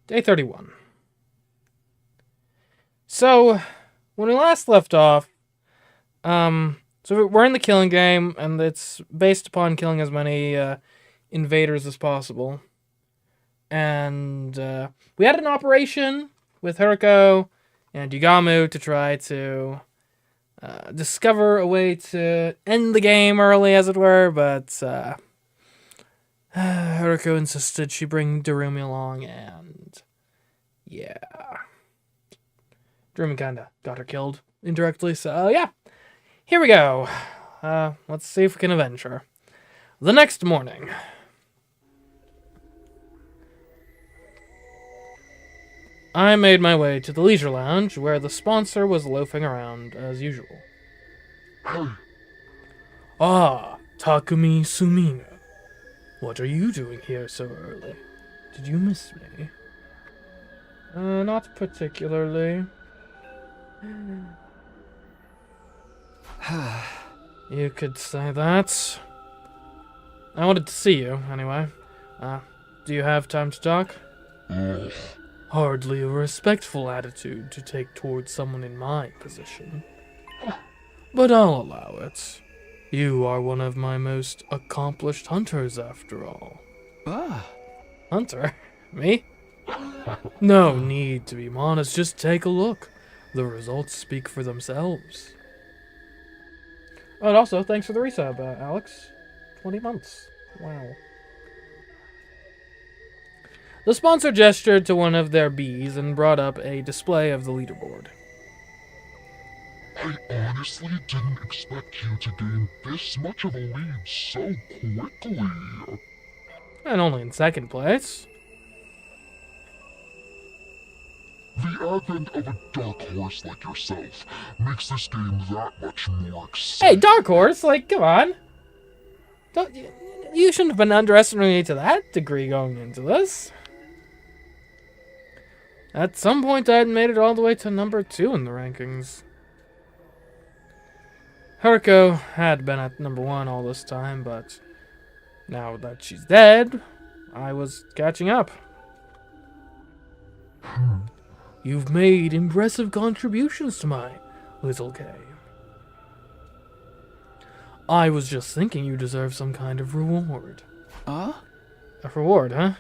Day 31. So, when we last left off, so we're in the killing game, and it's based upon killing as many invaders as possible. And we had an operation with Haruko and Yugamu to try to discover a way to end the game early, as it were, but Haruko insisted she bring Darumi along, and yeah. Darumi kinda got her killed indirectly, so yeah. Here we go. Let's see if we can avenge her. The next morning. I made my way to the leisure lounge, where the sponsor was loafing around as usual. Ah, Takumi Sumina. What are you doing here so early? Did you miss me? Not particularly. You could say that. I wanted to see you, anyway. Do you have time to talk? Hardly a respectful attitude to take towards someone in my position. But I'll allow it. You are one of my most accomplished hunters, after all. Hunter? Me? No need to be modest, just take a look. The results speak for themselves. Oh, and also, thanks for the resub, Alex. 20 months. Wow. The sponsor gestured to one of their bees and brought up a display of the leaderboard. I honestly didn't expect you to gain this much of a lead so quickly. And only in second place. The advent of a dark horse like yourself makes this game that much more exciting. Hey, dark horse! Like, come on! You shouldn't have been underestimating me to that degree going into this. At some point, I had made it all the way to number 2 in the rankings. Haruko had been at number 1 all this time, but now that she's dead, I was catching up. You've made impressive contributions to my little game. I was just thinking you deserve some kind of reward. A reward, huh?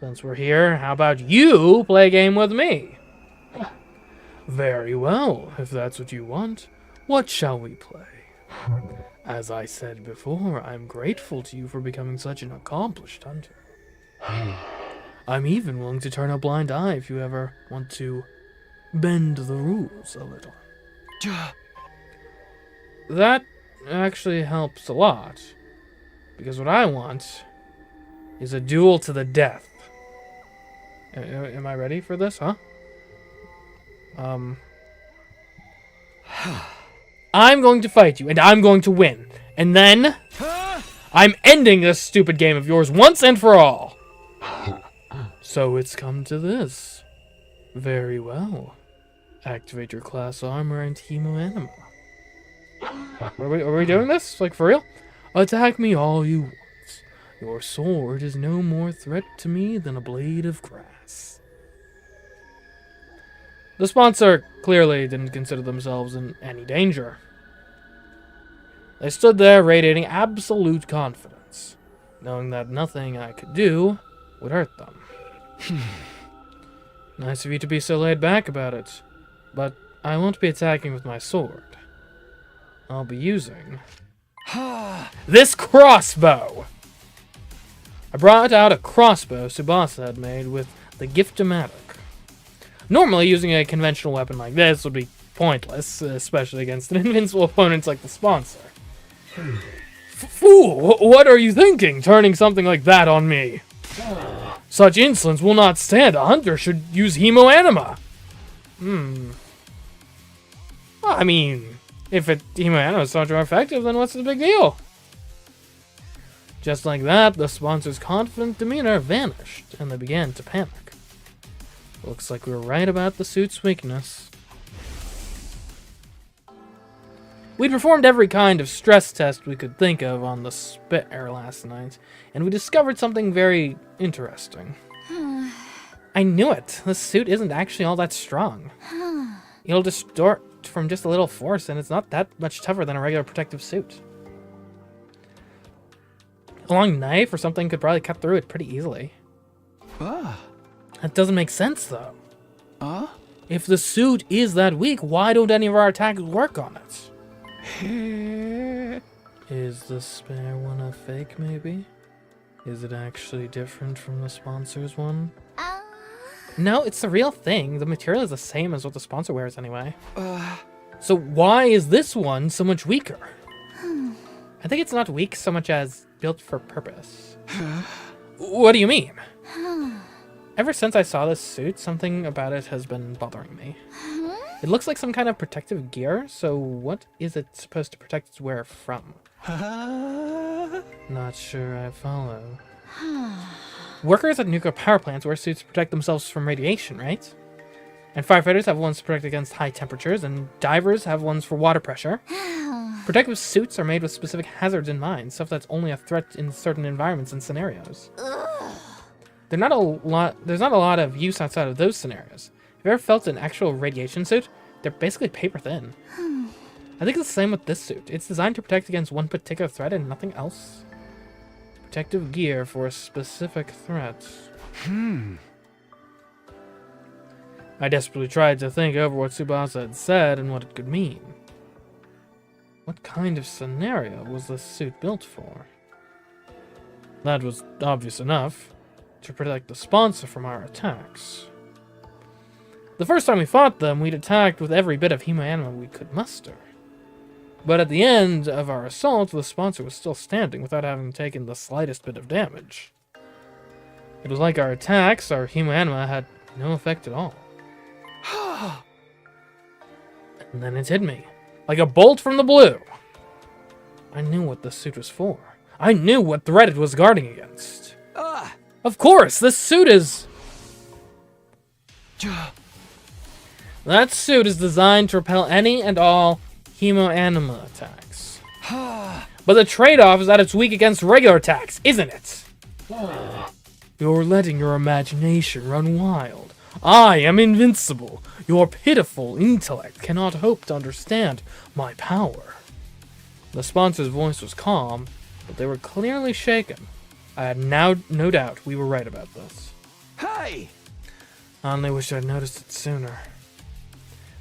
Since we're here, how about you play a game with me? Very well, if that's what you want. What shall we play? As I said before, I'm grateful to you for becoming such an accomplished hunter. I'm even willing to turn a blind eye if you ever want to bend the rules a little. That actually helps a lot. Because what I want is a duel to the death. Am I ready for this, huh? I'm going to fight you, and I'm going to win. And then, I'm ending this stupid game of yours once and for all. So it's come to this. Very well. Activate your class armor and hemoanima. Are we doing this? Like, for real? Attack me all you want. Your sword is no more threat to me than a blade of grass. The sponsor clearly didn't consider themselves in any danger. They stood there radiating absolute confidence, knowing that nothing I could do would hurt them. Nice of you to be so laid back about it, but I won't be attacking with my sword. I'll be using this crossbow. I brought out a crossbow Tsubasa had made with the Gift-O-Matic. Normally, using a conventional weapon like this would be pointless, especially against an invincible opponent like the sponsor. Fool! What are you thinking, turning something like that on me? Such insolence will not stand. A hunter should use hemoanima. Well, I mean, if hemoanima is so much more effective, then what's the big deal? Just like that, the sponsor's confident demeanor vanished, and they began to panic. Looks like we were right about the suit's weakness. We'd performed every kind of stress test we could think of on the Spit Air last night, and we discovered something very interesting. I knew it. This suit isn't actually all that strong. It'll distort from just a little force, and it's not that much tougher than a regular protective suit. A long knife or something could probably cut through it pretty easily. That doesn't make sense, though. If the suit is that weak, why don't any of our attacks work on it? Is the spare one a fake, maybe? Is it actually different from the sponsor's one? No, it's the real thing. The material is the same as what the sponsor wears anyway. So why is this one so much weaker? I think it's not weak so much as built for purpose. What do you mean? Ever since I saw this suit, something about it has been bothering me. It looks like some kind of protective gear, so what is it supposed to protect its wearer from? Not sure I follow. Workers at nuclear power plants wear suits to protect themselves from radiation, right? And firefighters have ones to protect against high temperatures, and divers have ones for water pressure. Protective suits are made with specific hazards in mind, stuff that's only a threat in certain environments and scenarios. There's not a lot of use outside of those scenarios. Have you ever felt an actual radiation suit? They're basically paper thin. I think it's the same with this suit. It's designed to protect against one particular threat and nothing else. Protective gear for a specific threat. I desperately tried to think over what Tsubasa had said and what it could mean. What kind of scenario was this suit built for? That was obvious enough. To protect the sponsor from our attacks. The first time we fought them, we'd attacked with every bit of hemoanima we could muster. But at the end of our assault, the sponsor was still standing without having taken the slightest bit of damage. It was like our attacks, our hemoanima, had no effect at all. And then it hit me, like a bolt from the blue. I knew what the suit was for. I knew what threat it was guarding against. Of course, this suit is... That suit is designed to repel any and all hemoanima attacks. But the trade-off is that it's weak against regular attacks, isn't it? You're letting your imagination run wild. I am invincible. Your pitiful intellect cannot hope to understand my power. The sponsor's voice was calm, but they were clearly shaken. I had no doubt we were right about this. Hey! I only wish I'd noticed it sooner.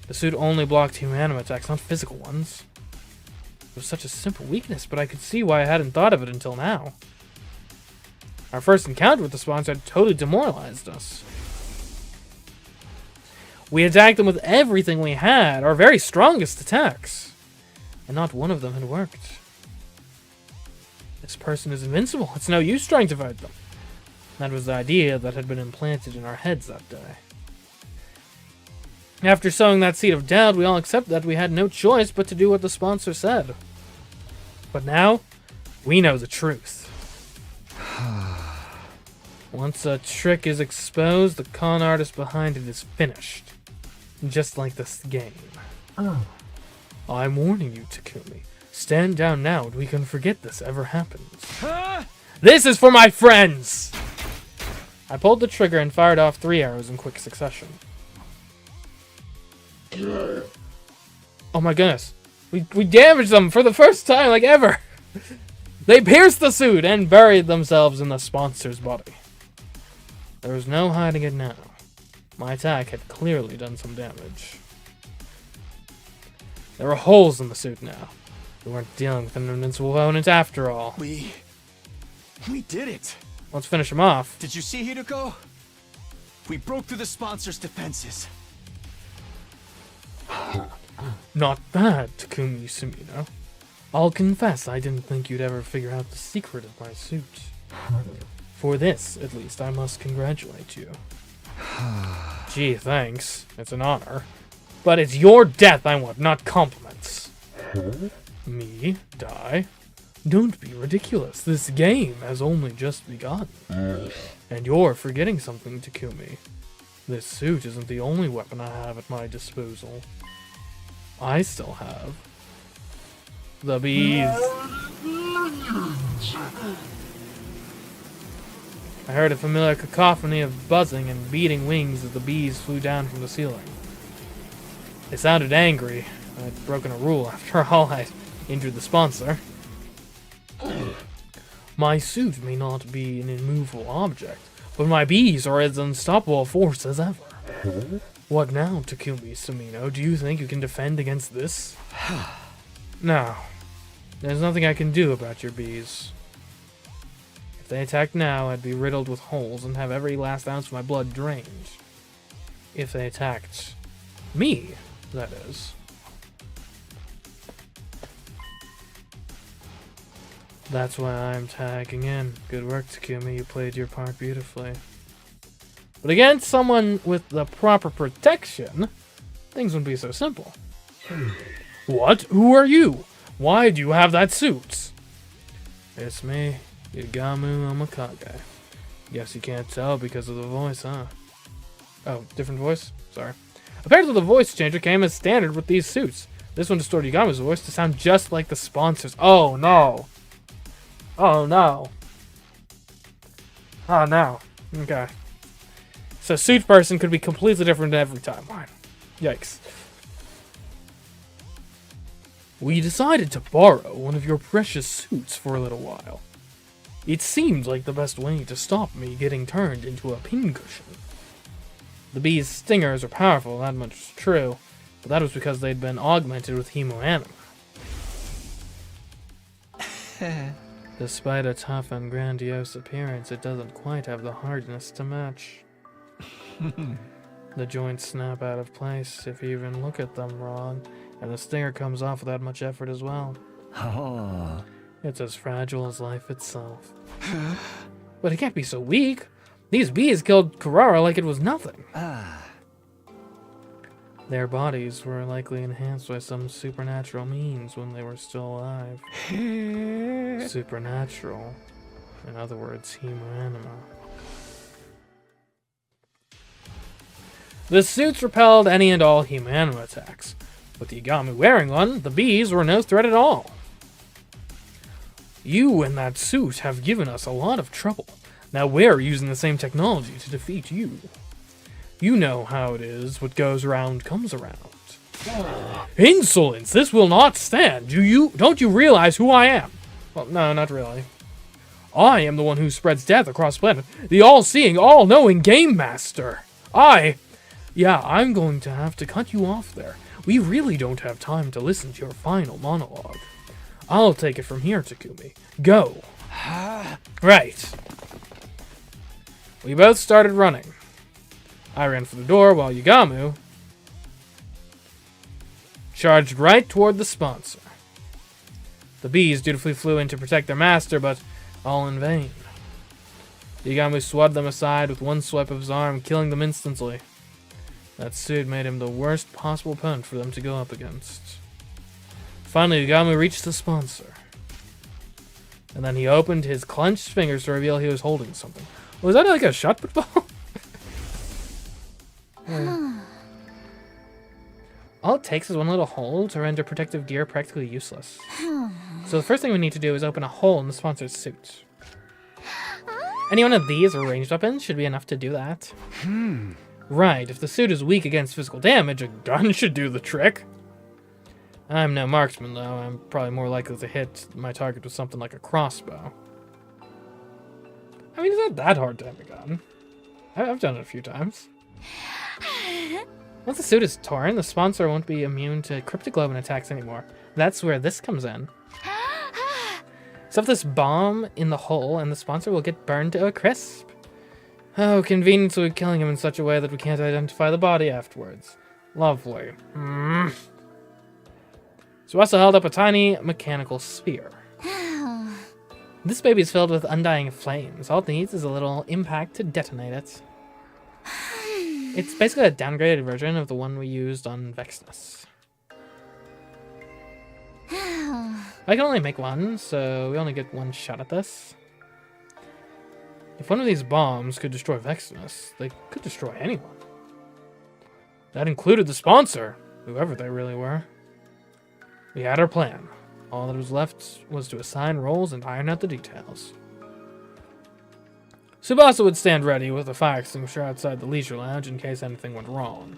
The suit only blocked human attacks, not physical ones. It was such a simple weakness, but I could see why I hadn't thought of it until now. Our first encounter with the sponsor had totally demoralized us. We attacked them with everything we had, our very strongest attacks. And not one of them had worked. This person is invincible. It's no use trying to fight them. That was the idea that had been implanted in our heads that day. After sowing that seed of doubt, we all accepted that we had no choice but to do what the sponsor said. But now, we know the truth. Once a trick is exposed, the con artist behind it is finished. Just like this game. I'm warning you, Takumi. Stand down now and we can forget this ever happens. This is for my friends! I pulled the trigger and fired off 3 arrows in quick succession. Oh my goodness. We damaged them for the first time like ever! They pierced the suit and buried themselves in the sponsor's body. There was no hiding it now. My attack had clearly done some damage. There were holes in the suit now. We weren't dealing with an invincible opponent after all. We did it. Let's finish him off. Did you see Hideko? We broke through the sponsor's defenses. Not bad, Takumi Sumino. I'll confess I didn't think you'd ever figure out the secret of my suit. For this, at least, I must congratulate you. Gee, thanks. It's an honor. But it's your death I want, not compliments. Me? Die? Don't be ridiculous. This game has only just begun. And you're forgetting something, Takumi. This suit isn't the only weapon I have at my disposal. I still have the bees. I heard a familiar cacophony of buzzing and beating wings as the bees flew down from the ceiling. They sounded angry. I'd broken a rule after all. I'd injured the sponsor. My suit may not be an immovable object, but my bees are as unstoppable a force as ever. What now, Takumi Sumino? Do you think you can defend against this? No. There's nothing I can do about your bees. If they attacked now, I'd be riddled with holes and have every last ounce of my blood drained. If they attacked me, that is. That's why I'm tagging in. Good work, Takumi. You played your part beautifully. But against someone with the proper protection, things wouldn't be so simple. What? Who are you? Why do you have that suit? It's me, Yagamu Omakage. Guess you can't tell because of the voice, huh? Oh, different voice? Sorry. Apparently the voice changer came as standard with these suits. This one distorted Yagamu's voice to sound just like the sponsors. Oh no. Oh no. Oh no. Okay. So suit person could be completely different every time. Yikes. We decided to borrow one of your precious suits for a little while. It seemed like the best way to stop me getting turned into a pincushion. The bee's stingers are powerful, that much is true, but that was because they'd been augmented with hemoanima. Despite a tough and grandiose appearance, it doesn't quite have the hardness to match. The joints snap out of place if you even look at them wrong, and the stinger comes off without much effort as well. Oh. It's as fragile as life itself. But it can't be so weak. These bees killed Carrara like it was nothing. Their bodies were likely enhanced by some supernatural means when they were still alive. Supernatural. In other words, hemoanima. The suits repelled any and all hemoanima attacks. With the Yagamu wearing one, the bees were no threat at all. You and that suit have given us a lot of trouble. Now we're using the same technology to defeat you. You know how it is. What goes around comes around. Insolence! This will not stand. Don't you realize who I am? Well, no, not really. I am the one who spreads death across the planet. The all-seeing, all-knowing Game Master. Yeah, I'm going to have to cut you off there. We really don't have time to listen to your final monologue. I'll take it from here, Takumi. Go. Right. We both started running. I ran for the door while Yagamu charged right toward the sponsor. The bees dutifully flew in to protect their master, but all in vain. Yagamu swatted them aside with one swipe of his arm, killing them instantly. That suit made him the worst possible opponent for them to go up against. Finally, Yagamu reached the sponsor. And then he opened his clenched fingers to reveal he was holding something. Was that like a shot put ball? All it takes is one little hole to render protective gear practically useless. So the first thing we need to do is open a hole in the sponsor's suit. Any one of these ranged weapons should be enough to do that. Right, if the suit is weak against physical damage, a gun should do the trick. I'm no marksman, though. I'm probably more likely to hit my target with something like a crossbow. I mean, it's not that hard to have a gun. I've done it a few times. Once the suit is torn, the sponsor won't be immune to cryptoglobin attacks anymore. That's where this comes in. Stuff this bomb in the hole, and the sponsor will get burned to a crisp. Oh, conveniently killing him in such a way that we can't identify the body afterwards. Lovely. So we also held up a tiny mechanical sphere. This baby is filled with undying flames. All it needs is a little impact to detonate it. It's basically a downgraded version of the one we used on Vexness. I can only make one, so we only get one shot at this. If one of these bombs could destroy Vexness, they could destroy anyone. That included the sponsor, whoever they really were. We had our plan. All that was left was to assign roles and iron out the details. Tsubasa would stand ready with a fire extinguisher outside the leisure lounge in case anything went wrong.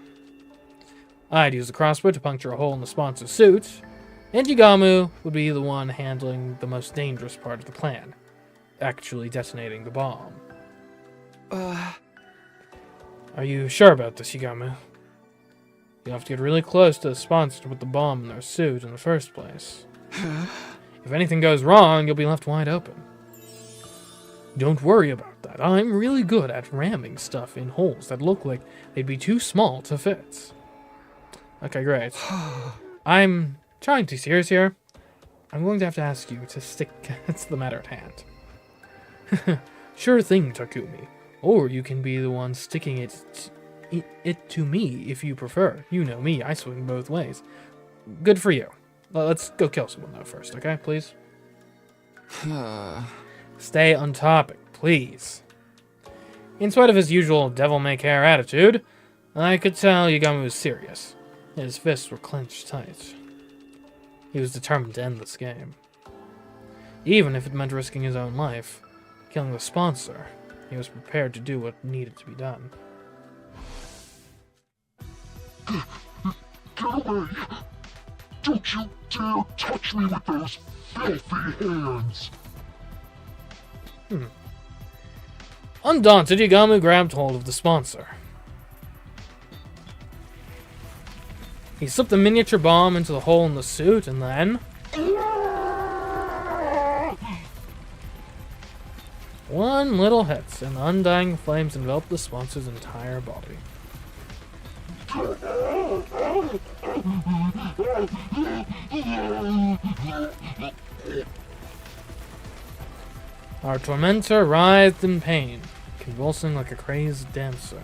I'd use a crossbow to puncture a hole in the sponsor's suit, and Yigamu would be the one handling the most dangerous part of the plan, actually detonating the bomb. Are you sure about this, Yigamu? You'll have to get really close to the sponsor to put the bomb in their suit in the first place. If anything goes wrong, you'll be left wide open. Don't worry about that. I'm really good at ramming stuff in holes that look like they'd be too small to fit. Okay, great. I'm trying to be serious here. I'm going to have to ask you to stick to the matter at hand. Sure thing, Takumi. Or you can be the one sticking it to me if you prefer. You know me, I swing both ways. Good for you. Let's go kill someone though first, okay, please? Stay on topic, please. In spite of his usual devil-may-care attitude, I could tell Yigamu was serious. His fists were clenched tight. He was determined to end this game. Even if it meant risking his own life, killing the sponsor, he was prepared to do what needed to be done. Get away! Don't you dare touch me with those filthy hands! Undaunted, Yigamu grabbed hold of the sponsor. He slipped the miniature bomb into the hole in the suit, and then... one little hit, and the undying flames enveloped the sponsor's entire body. Our tormentor writhed in pain, convulsing like a crazed dancer.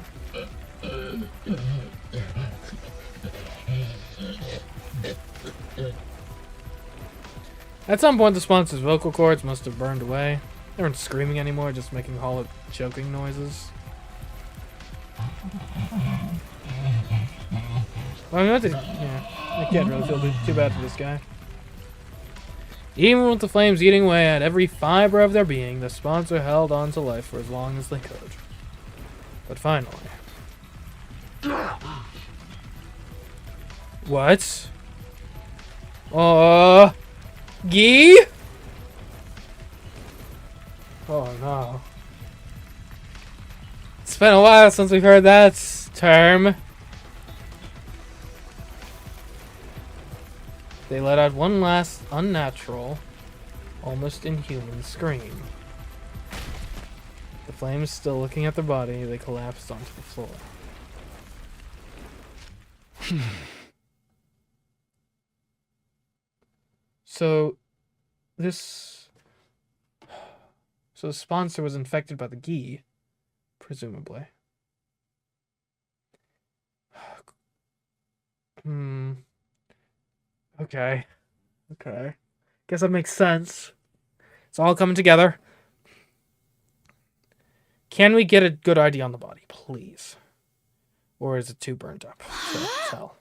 At some point, the sponsor's vocal cords must have burned away. They weren't screaming anymore, just making hollow choking noises. Well, I can't really feel too bad for this guy. Even with the flames eating away at every fiber of their being, the sponsor held on to life for as long as they could. But finally... What? Gee? Oh no. It's been a while since we've heard that term. They let out one last unnatural, almost inhuman scream. The flames still looking at their body, they collapsed onto the floor. So the sponsor was infected by the Gi, presumably. Okay. Guess that makes sense. It's all coming together. Can we get a good ID on the body, please? Or is it too burnt up to tell?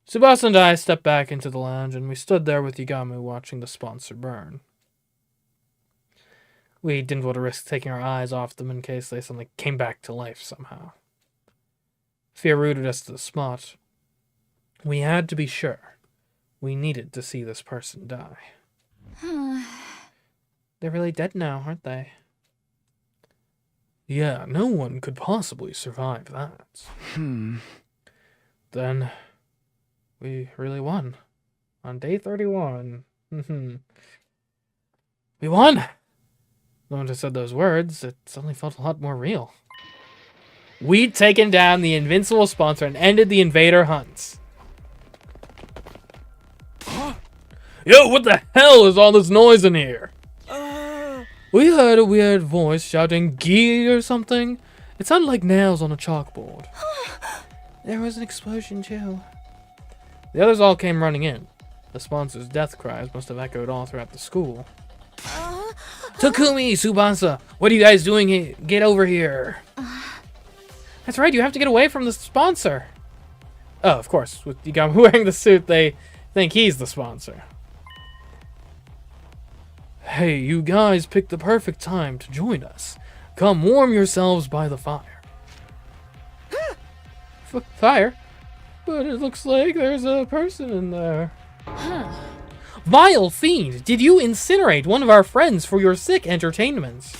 Tsubasa and I stepped back into the lounge, and we stood there with Yigamu watching the sponsor burn. We didn't want to risk taking our eyes off them in case they suddenly came back to life somehow. Fear rooted us to the spot. We had to be sure. We needed to see this person die. They're really dead now, aren't they? Yeah, no one could possibly survive that. Then, we really won. On day 31. We won! The moment I said those words, it suddenly felt a lot more real. We'd taken down the invincible sponsor and ended the invader hunt. Yo, what the hell is all this noise in here? We heard a weird voice shouting "Gee" or something. It sounded like nails on a chalkboard. There was an explosion too. The others all came running in. The sponsor's death cries must have echoed all throughout the school. Takumi, Tsubasa, what are you guys doing here? Get over here. That's right, you have to get away from the sponsor. Oh, of course, with Yigamu wearing the suit, they think he's the sponsor. Hey, you guys picked the perfect time to join us. Come warm yourselves by the fire. Fire? But it looks like there's a person in there. Vile fiend, did you incinerate one of our friends for your sick entertainments?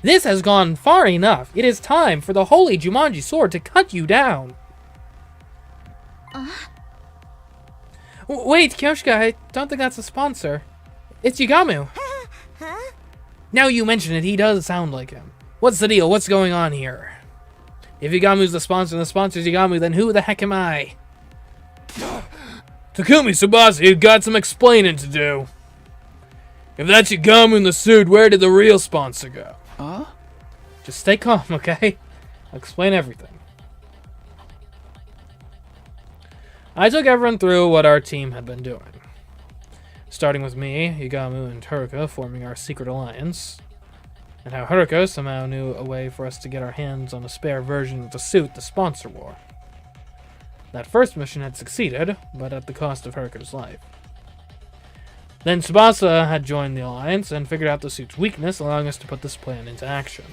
This has gone far enough. It is time for the holy Jumanji sword to cut you down. Wait, Kyoshika, I don't think that's a sponsor. It's Yugamu. Now you mention it, he does sound like him. What's the deal? What's going on here? If Yugamu's the sponsor and the sponsor's Yugamu, then who the heck am I? Takumi Tsubasa, you've got some explaining to do. If that's Yugamu in the suit, where did the real sponsor go? Just stay calm, okay? I'll explain everything. I took everyone through what our team had been doing. Starting with me, Yugamu, and Haruka forming our secret alliance. And how Haruka somehow knew a way for us to get our hands on a spare version of the suit the sponsor wore. That first mission had succeeded, but at the cost of Haruka's life. Then Tsubasa had joined the alliance and figured out the suit's weakness, allowing us to put this plan into action.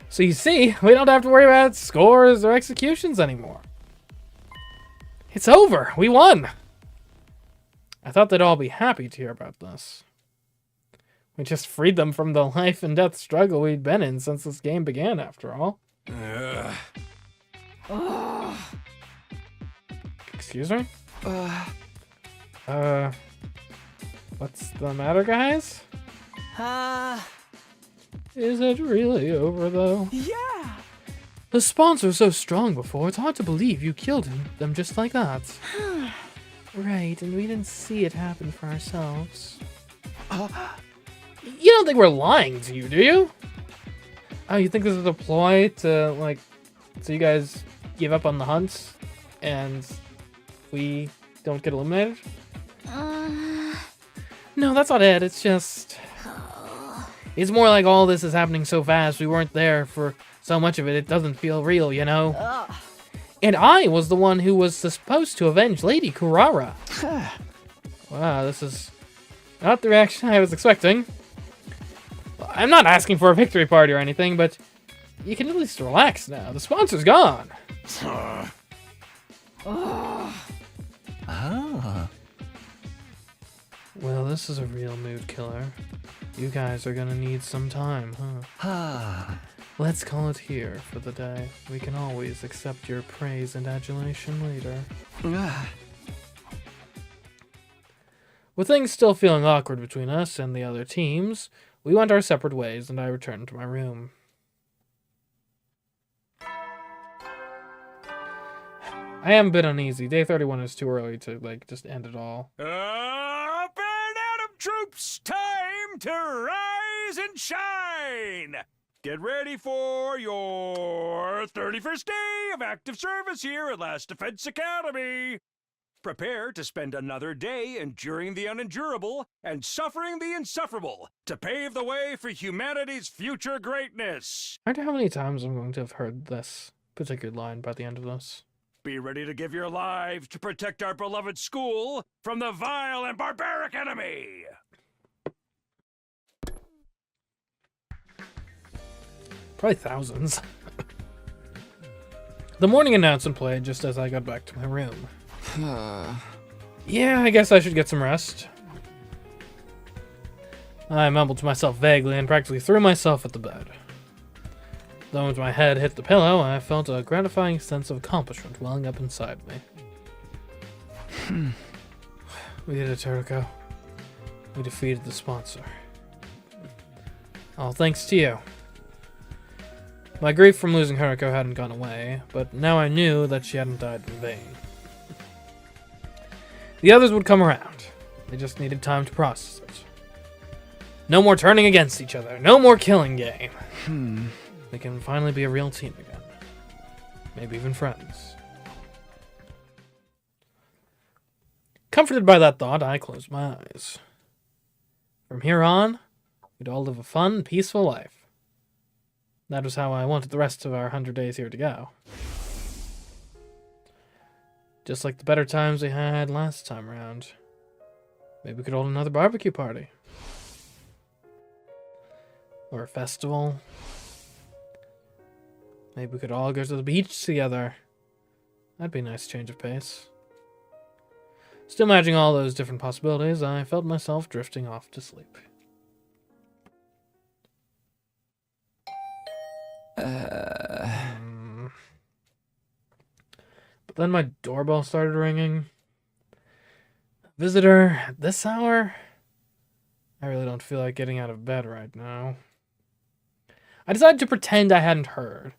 So you see, we don't have to worry about scores or executions anymore. It's over! We won! I thought they'd all be happy to hear about this. We just freed them from the life and death struggle we'd been in since this game began, after all. Excuse me? What's the matter, guys? Is it really over, though? Yeah! The sponsor's so strong before, it's hard to believe you killed them just like that. Right, and we didn't see it happen for ourselves. You don't think we're lying to you, do you? Oh, you think this is a ploy to, like, so you guys give up on the hunt and we don't get eliminated? No, that's not it. It's just... It's more like all this is happening so fast, we weren't there for so much of it, it doesn't feel real, you know? And I was the one who was supposed to avenge Lady Kurara. Wow, this is not the reaction I was expecting. I'm not asking for a victory party or anything, but you can at least relax now. The sponsor's gone. Well, this is a real mood killer. You guys are gonna need some time, huh? Let's call it here for the day. We can always accept your praise and adulation later. With things still feeling awkward between us and the other teams, we went our separate ways and I returned to my room. I am a bit uneasy. Day 31 is too early to, like, just end it all. Up and Atom troops, time to rise and shine! Get ready for your 31st day of active service here at Last Defense Academy. Prepare to spend another day enduring the unendurable and suffering the insufferable to pave the way for humanity's future greatness. I wonder how many times I'm going to have heard this particular line by the end of this. Be ready to give your lives to protect our beloved school from the vile and barbaric enemy. Probably thousands. The morning announcement played just as I got back to my room. Yeah, I guess I should get some rest. I mumbled to myself vaguely and practically threw myself at the bed. The moment my head hit the pillow, I felt a gratifying sense of accomplishment welling up inside me. We did it, Haruka. We defeated the sponsor. All thanks to you. My grief from losing Haruka hadn't gone away, but now I knew that she hadn't died in vain. The others would come around. They just needed time to process it. No more turning against each other. No more killing game. We can finally be a real team again. Maybe even friends. Comforted by that thought, I closed my eyes. From here on, we'd all live a fun, peaceful life. That was how I wanted the rest of our 100 days here to go. Just like the better times we had last time around. Maybe we could hold another barbecue party. Or a festival. Maybe we could all go to the beach together. That'd be a nice change of pace. Still imagining all those different possibilities, I felt myself drifting off to sleep. But then my doorbell started ringing. Visitor at this hour? I really don't feel like getting out of bed right now. I decided to pretend I hadn't heard.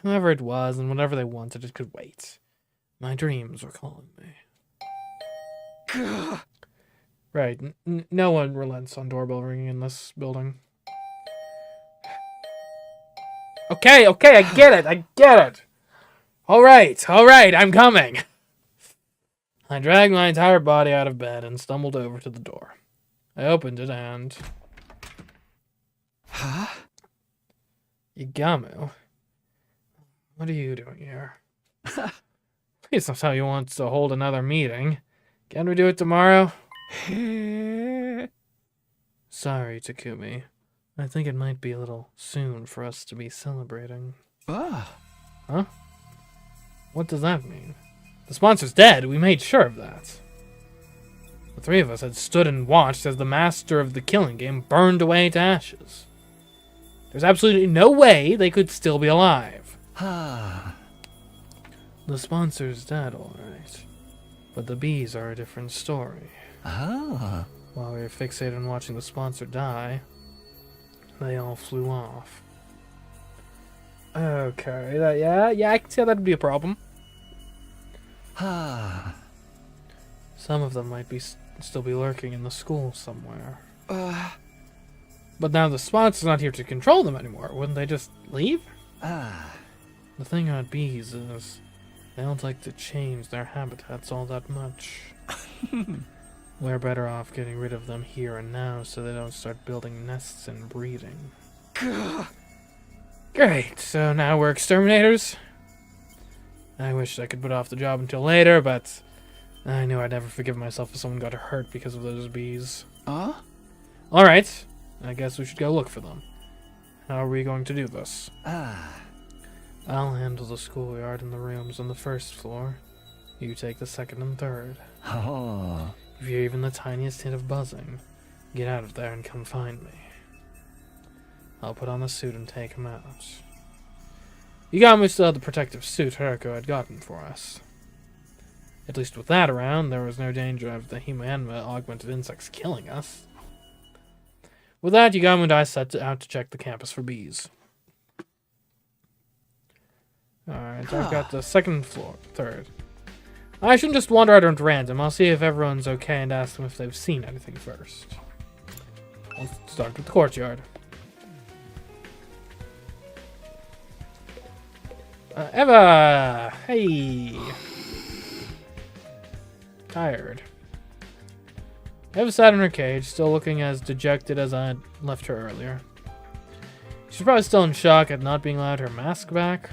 Whoever it was and whatever they wanted, it could wait. My dreams were calling me. Right, no one relents on doorbell ringing in this building. Okay, I get it. All right, I'm coming. I dragged my entire body out of bed and stumbled over to the door. I opened it and... Huh? Igamu, what are you doing here? Please don't tell you want to hold another meeting. Can we do it tomorrow? Sorry, Takumi. I think it might be a little soon for us to be celebrating. Huh? What does that mean? The sponsor's dead. We made sure of that. The three of us had stood and watched as the master of the killing game burned away to ashes. There's absolutely no way they could still be alive. The sponsor's dead, all right. But the bees are a different story. While we were fixated on watching the sponsor die, they all flew off. Okay, yeah, I can see how that'd be a problem. Some of them might be still be lurking in the school somewhere. But now the sponsor's not here to control them anymore. Wouldn't they just leave? The thing about bees is they don't like to change their habitats all that much. We're better off getting rid of them here and now so they don't start building nests and breeding. Great, so now we're exterminators? I wish I could put off the job until later, but I knew I'd never forgive myself if someone got hurt because of those bees. Alright, I guess we should go look for them. How are we going to do this? I'll handle the schoolyard and the rooms on the first floor. You take the second and third. If you hear even the tiniest hint of buzzing, get out of there and come find me. I'll put on the suit and take him out. Igamu still had the protective suit Haruko had gotten for us. At least with that around, there was no danger of the Himenma augmented insects killing us. With that, Igamu and I set out to check the campus for bees. Alright, I've got the second floor, third. I shouldn't just wander out at random. I'll see if everyone's okay and ask them if they've seen anything first. I'll start with the courtyard. Eva! Hey! Tired. Eva sat in her cage, still looking as dejected as I had left her earlier. She's probably still in shock at not being allowed her mask back.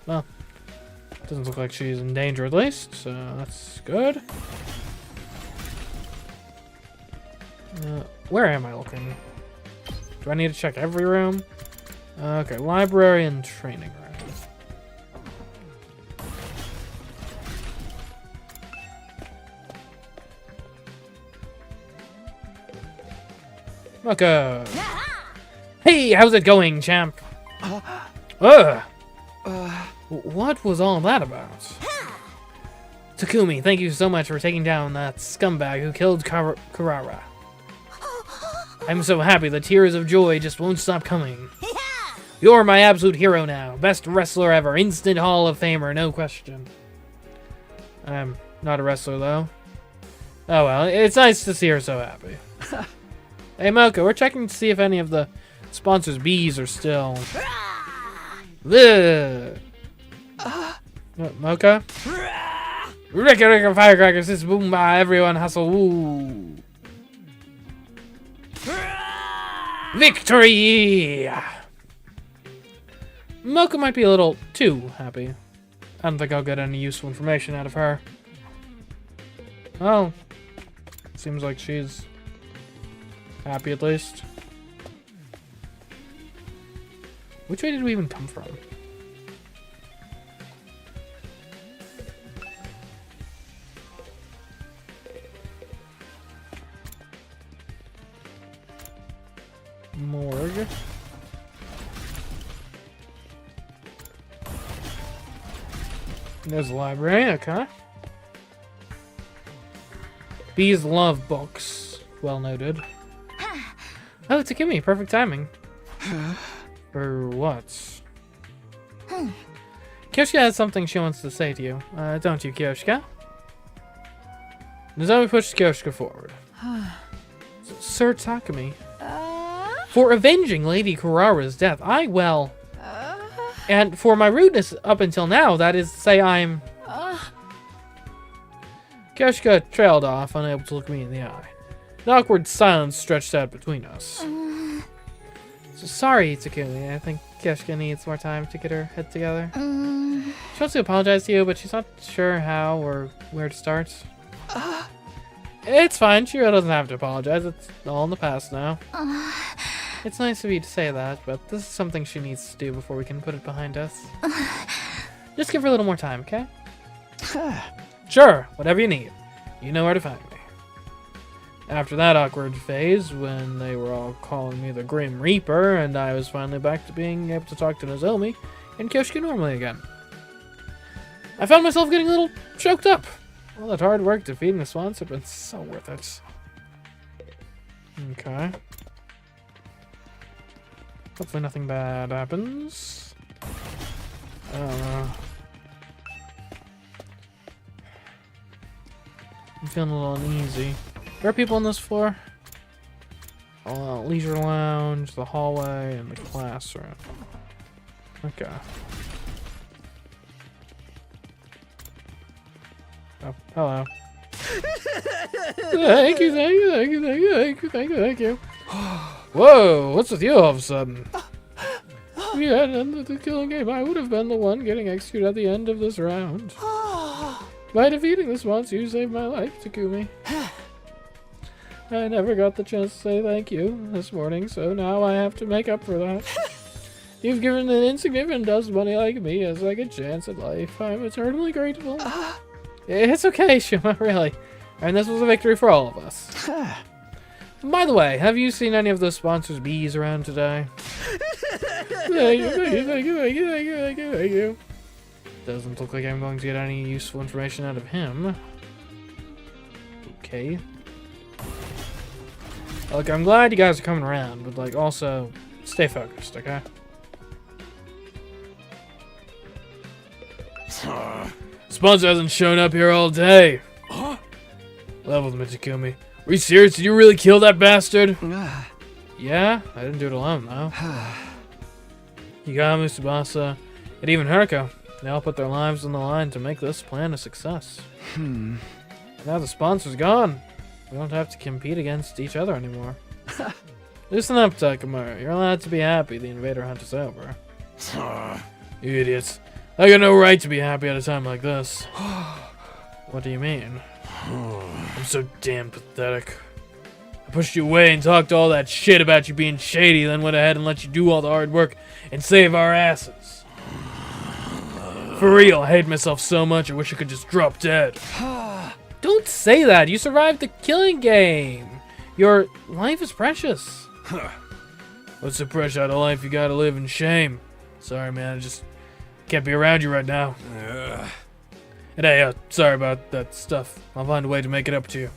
Well, doesn't look like she's in danger at least, so that's good. Where am I looking? Do I need to check every room? Okay, library and training room. Moko! Hey, how's it going, champ? What was all that about? Takumi, thank you so much for taking down that scumbag who killed Kurara. I'm so happy the tears of joy just won't stop coming. You're my absolute hero now. Best wrestler ever. Instant Hall of Famer, no question. I'm not a wrestler, though. Oh well, it's nice to see her so happy. Hey, Moko, we're checking to see if any of the sponsors' bees are still... Mocha? Ricka firecrackers, this boom by everyone hustle, woo! Victory! Mocha might be a little too happy. I don't think I'll get any useful information out of her. Oh, Seems like she's happy at least. Which way did we even come from? Morgue. There's a library, okay. Bees love books. Well noted. Oh, it's a Kimmy. Perfect timing. For what? Kyoshka has something she wants to say to you. Don't you, Kyoshka? Nozomi pushes Kyoshka forward. Sir Takumi. For avenging Lady Kurara's death, and for my rudeness up until now, that is to say I'm... Kyoshka trailed off, unable to look me in the eye. An awkward silence stretched out between us. So sorry, Takumi. I think Kyoshka needs more time to get her head together. She wants to apologize to you, but she's not sure how or where to start. It's fine. She really doesn't have to apologize. It's all in the past now. It's nice of you to say that, but this is something she needs to do before we can put it behind us. Just give her a little more time, okay? Sure, whatever you need. You know where to find me. After that awkward phase, when they were all calling me the Grim Reaper, and I was finally back to being able to talk to Nozomi and Kyoshka normally again, I found myself getting a little choked up. All that hard work defeating the swans had been so worth it. Okay. Hopefully nothing bad happens. I don't know. I'm feeling a little uneasy. There are people on this floor. Leisure lounge, the hallway, and the classroom. Okay. Oh, hello. Thank you. Whoa, what's with you all of a sudden? If you hadn't ended the killing game, I would have been the one getting executed at the end of this round. By defeating this monster, you saved my life, Takumi. I never got the chance to say thank you this morning, so now I have to make up for that. You've given an insignificant dust bunny like me a second chance at life. I'm eternally grateful. It's okay, Shuma, really. And this was a victory for all of us. By the way, have you seen any of the sponsors' bees around today? Thank you. Doesn't look like I'm going to get any useful information out of him. Okay. Look, I'm glad you guys are coming around, but like also stay focused, okay? Sponsor hasn't shown up here all day. Level with Takumi. Were you serious? Did you really kill that bastard? Yeah, I didn't do it alone though. Yagami, Tsubasa, and even Haruko. They all put their lives on the line to make this plan a success. Now the sponsor's gone. We don't have to compete against each other anymore. Listen up, Takamura. You're allowed to be happy the invader hunt is over. You idiots. I got no right to be happy at a time like this. What do you mean? I'm so damn pathetic. I pushed you away and talked all that shit about you being shady, then went ahead and let you do all the hard work and save our asses. For real, I hate myself so much I wish I could just drop dead. Don't say that. You survived the killing game. Your life is precious. What's so precious out of life? You gotta live in shame. Sorry, man. I just can't be around you right now. And hey, sorry about that stuff. I'll find a way to make it up to you.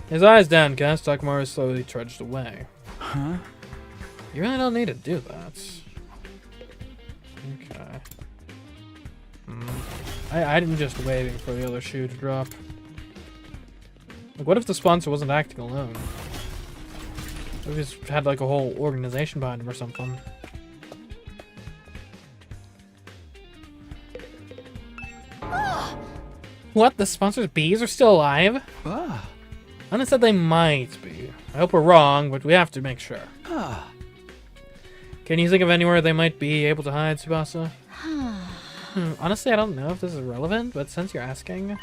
His eyes downcast, Takamura slowly trudged away. Huh? You really don't need to do that. Okay. I'm just waiting for the other shoe to drop. Like, what if the sponsor wasn't acting alone? What if he's had like a whole organization behind him or something? What? The sponsor's bees are still alive? Anna said they might be. I hope we're wrong, but we have to make sure. Can you think of anywhere they might be able to hide, Tsubasa? Honestly, I don't know if this is relevant, but since you're asking...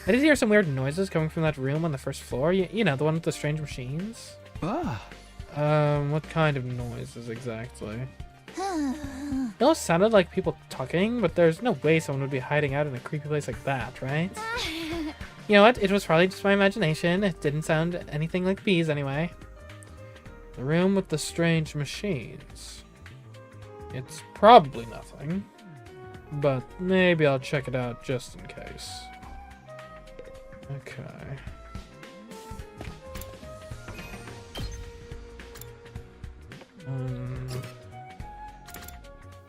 I did hear some weird noises coming from that room on the first floor. You know, the one with the strange machines? What kind of noises exactly? It almost sounded like people talking, but there's no way someone would be hiding out in a creepy place like that, right? You know what? It was probably just my imagination. It didn't sound anything like bees anyway. The room with the strange machines. It's probably nothing, but maybe I'll check it out just in case. Okay.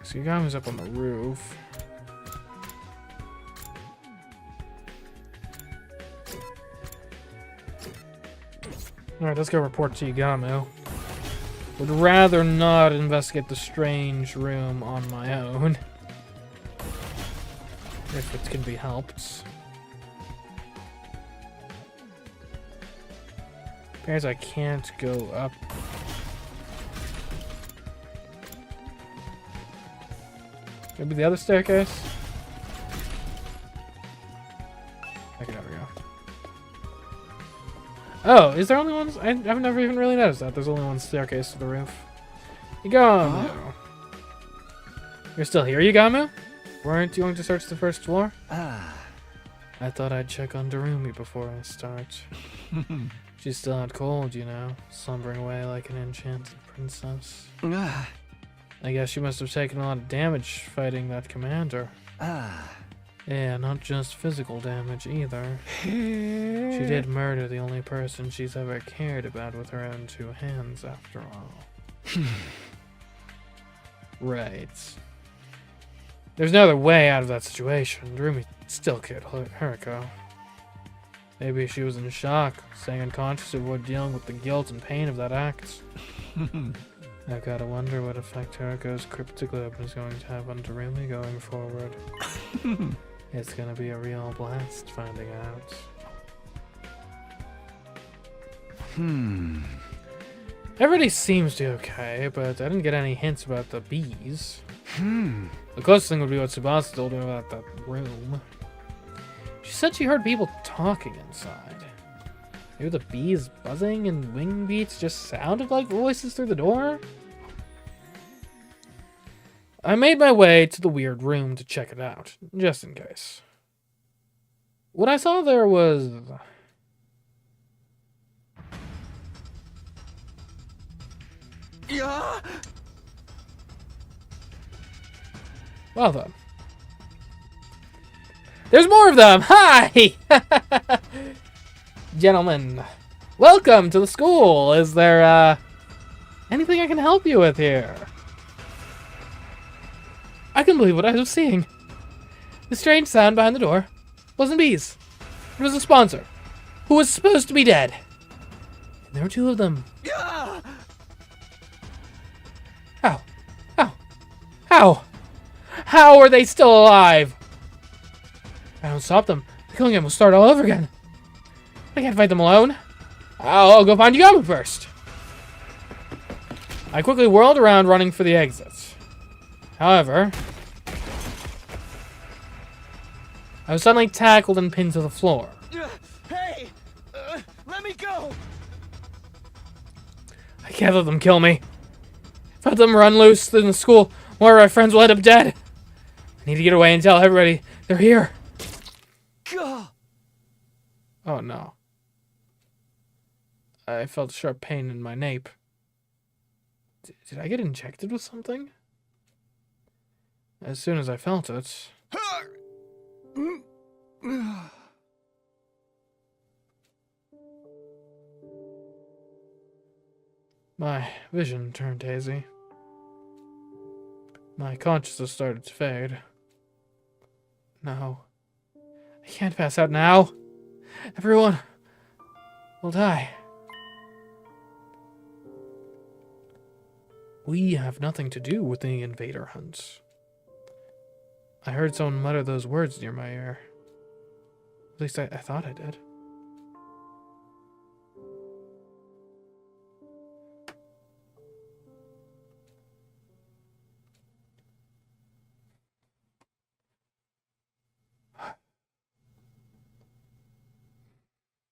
So you got up on the roof. Alright, let's go report to Yagamu. Would rather not investigate the strange room on my own. If it can be helped. Appears I can't go up. Maybe the other staircase? Okay, there we go. Oh, is there only one? I've never even really noticed that. There's only one staircase to the roof. Yagamu. Huh? You're still here, Yagamu? Weren't you going to search the first floor? I thought I'd check on Darumi before I start. She's still out cold, you know, slumbering away like an enchanted princess. I guess she must have taken a lot of damage fighting that commander. Yeah, not just physical damage either. She did murder the only person she's ever cared about with her own two hands, after all. Right. There's no other way out of that situation. Darumi still killed Hiriko. Maybe she was in shock, staying unconscious to avoid dealing with the guilt and pain of that act. I've gotta wonder what effect Hiriko's cryptic lip is going to have on Darumi going forward. It's gonna be a real blast finding out. Everybody seems to be okay, but I didn't get any hints about the bees. The closest thing would be what Tsubasa told me about that room. She said she heard people talking inside. Maybe the bees buzzing and wing beats just sounded like voices through the door? I made my way to the weird room to check it out, just in case. What I saw there was... Well then. There's more of them! Hi! Gentlemen, welcome to the school. Is there, anything I can help you with here? I couldn't believe what I was seeing. The strange sound behind the door wasn't bees. It was a sponsor, who was supposed to be dead. And there were two of them. How? How? How? How are they still alive? If I don't stop them, the killing game will start all over again. I can't fight them alone. I'll go find Yagamu first. I quickly whirled around, running for the exit. However, I was suddenly tackled and pinned to the floor. Hey! Let me go! I can't let them kill me. If I let them run loose in the school, more of my friends will end up dead. I need to get away and tell everybody they're here. Oh no. I felt a sharp pain in my nape. Did I get injected with something? As soon as I felt it... My vision turned hazy. My consciousness started to fade. No. I can't pass out now. Everyone will die. We have nothing to do with the invader hunt. I heard someone mutter those words near my ear. At least I thought I did.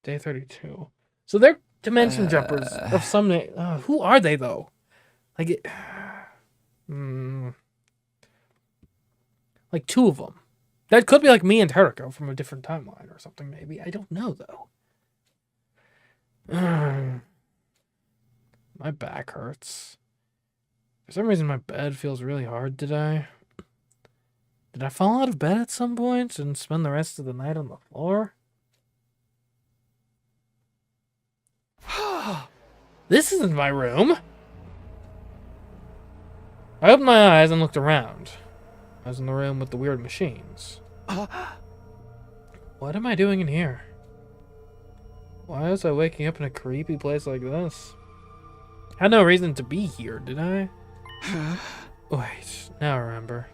Day 32. So they're dimension jumpers of some... who are they, though? Like, like 2 of them. That could be like me and Teriko from a different timeline or something, maybe. I don't know, though. My back hurts. For some reason, my bed feels really hard today. Did I fall out of bed at some point and spend the rest of the night on the floor? This isn't my room. I opened my eyes and looked around. I was in the room with the weird machines. What am I doing in here? Why was I waking up in a creepy place like this? I had no reason to be here, did I? Wait, now I remember.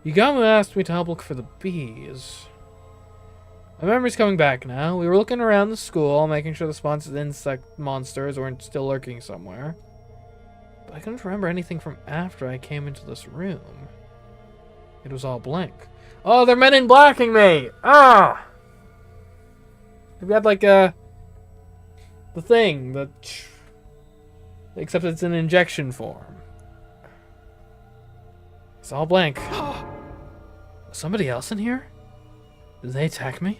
Yugamu asked me to help look for the bees. My memory's coming back now. We were looking around the school, making sure the sponsored insect monsters weren't still lurking somewhere. But I couldn't remember anything from after I came into this room. It was all blank. Oh, they're men in blacking me! Ah! They've got like the thing, except it's an injection form. It's all blank. Somebody else in here? Did they attack me?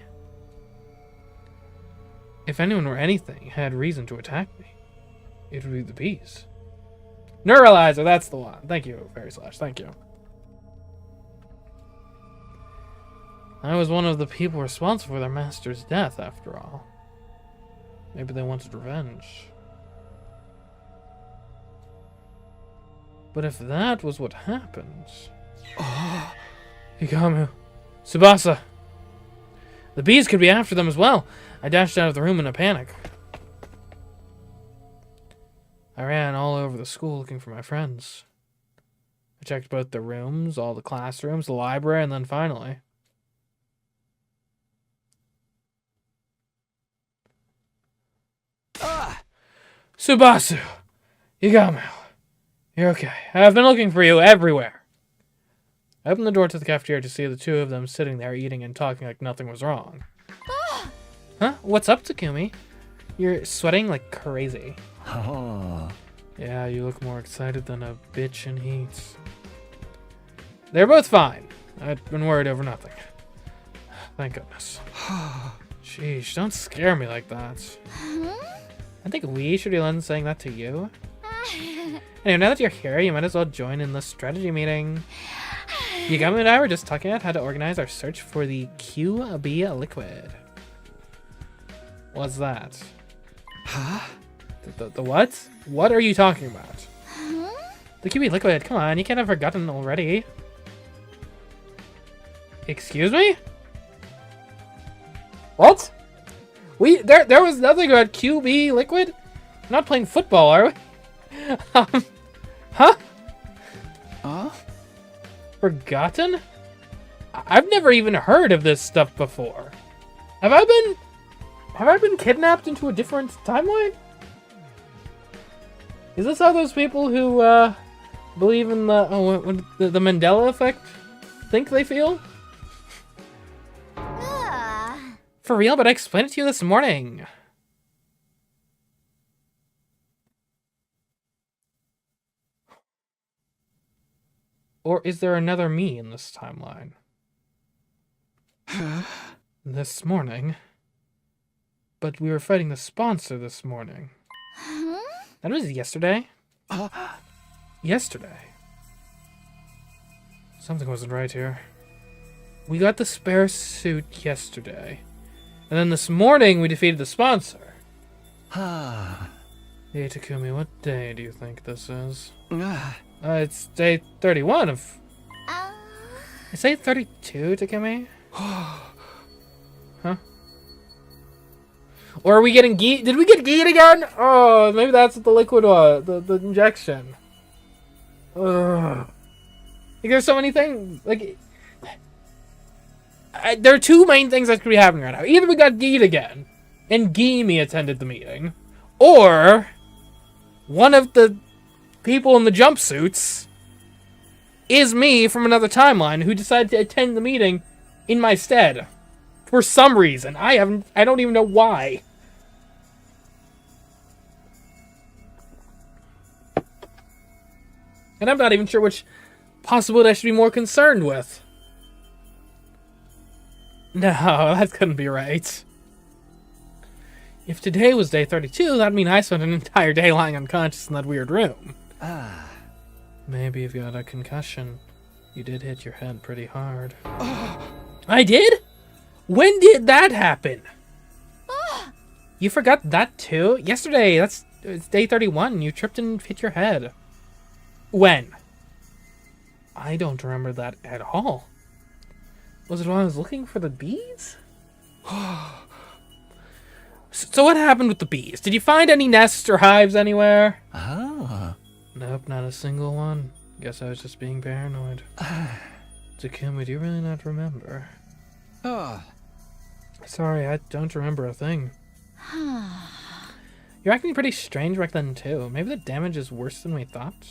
If anyone or anything had reason to attack me, it would be the bees. Neuralizer, that's the one. Thank you, Fairy Slash. Thank you. I was one of the people responsible for their master's death, after all. Maybe they wanted revenge. But if that was what happened... Oh, Hikamu. Tsubasa. The bees could be after them as well. I dashed out of the room in a panic. I ran all over the school looking for my friends. I checked both the rooms, all the classrooms, the library, and then finally... Tsubasu! Yugamu. You're okay. I've been looking for you everywhere. I opened the door to the cafeteria to see the 2 of them sitting there eating and talking like nothing was wrong. Huh? What's up, Takumi? You're sweating like crazy. Yeah, you look more excited than a bitch in heat. They're both fine. I've been worried over nothing. Thank goodness. Sheesh, don't scare me like that. I think we should be the ones saying that to you. Anyway, now that you're here, you might as well join in the strategy meeting. Yugami and I were just talking about how to organize our search for the QB liquid. What's that? Huh? The what? What are you talking about? The QB liquid, come on, you can't have forgotten already. Excuse me? What? There was nothing about QB liquid? I'm not playing football, are we? Huh? Forgotten? I've never even heard of this stuff before. Have I been kidnapped into a different timeline? Is this how those people who believe in the Mandela effect think they feel? For real, but I explained it to you this morning. Or is there another me in this timeline? This morning? But we were fighting the sponsor this morning. That was yesterday? Yesterday. Something wasn't right here. We got the spare suit yesterday. And then this morning we defeated the sponsor. Hey Takumi, what day do you think this is? It's day 31 of... I say 32, Takumi? Huh? Or are we getting geed? Did we get geed again? Oh, maybe that's what the liquid was. The injection. Ugh. Like, there's so many things. Like, there are 2 main things that could be happening right now. Either we got geed again, and Gimme attended the meeting, or one of the people in the jumpsuits is me from another timeline who decided to attend the meeting in my stead. for some reason. I don't even know why. And I'm not even sure which possibility I should be more concerned with. No, that couldn't be right. If today was day 32, that'd mean I spent an entire day lying unconscious in that weird room. Maybe you've got a concussion. You did hit your head pretty hard. I did? When did that happen? You forgot that too? Yesterday, it's day 31. You tripped and hit your head. When? I don't remember that at all. Was it when I was looking for the bees? So what happened with the bees? Did you find any nests or hives anywhere? Nope, not a single one. Guess I was just being paranoid. Takumi, do you really not remember? Sorry, I don't remember a thing. You're acting pretty strange back then too. Maybe the damage is worse than we thought?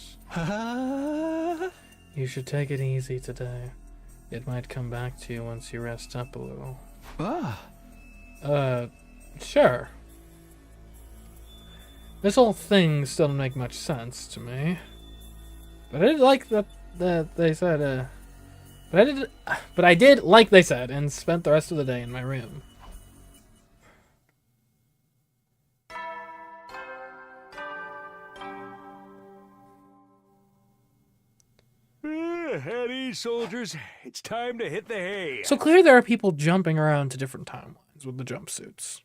You should take it easy today. It might come back to you once you rest up a little. Sure. This whole thing still doesn't make much sense to me. But I did like that they said, but I did like they said, and spent the rest of the day in my room. At ease, soldiers. It's time to hit the hay. So clearly there are people jumping around to different timelines with the jumpsuits.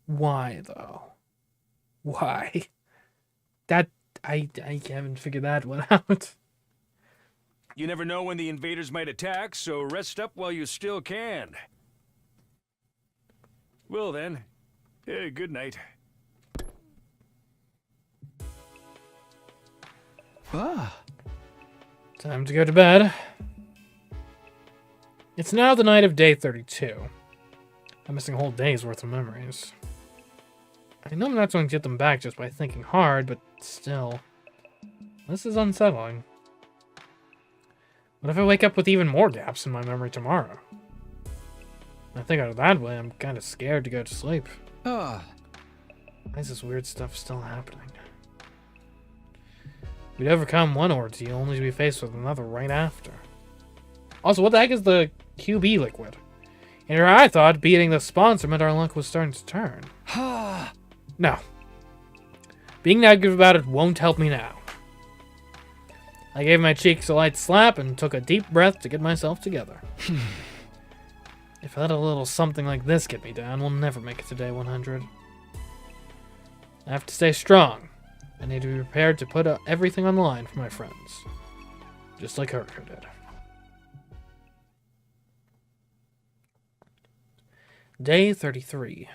Why, though? Why? That, I haven't figured that one out. You never know when the invaders might attack, so rest up while you still can. Well then, good night. Time to go to bed. It's now the night of day 32. I'm missing a whole day's worth of memories. I know I'm not going to get them back just by thinking hard, but still. This is unsettling. What if I wake up with even more gaps in my memory tomorrow? When I think of it that way, I'm kind of scared to go to sleep. Why is this weird stuff still happening? We'd overcome one ordeal only to be faced with another right after. Also, what the heck is the QB liquid? And here I thought beating the sponsor meant our luck was starting to turn. No. Being negative about it won't help me now. I gave my cheeks a light slap and took a deep breath to get myself together. If I let a little something like this get me down, we'll never make it to day 100. I have to stay strong. I need to be prepared to put everything on the line for my friends. Just like Herker did. Day 33.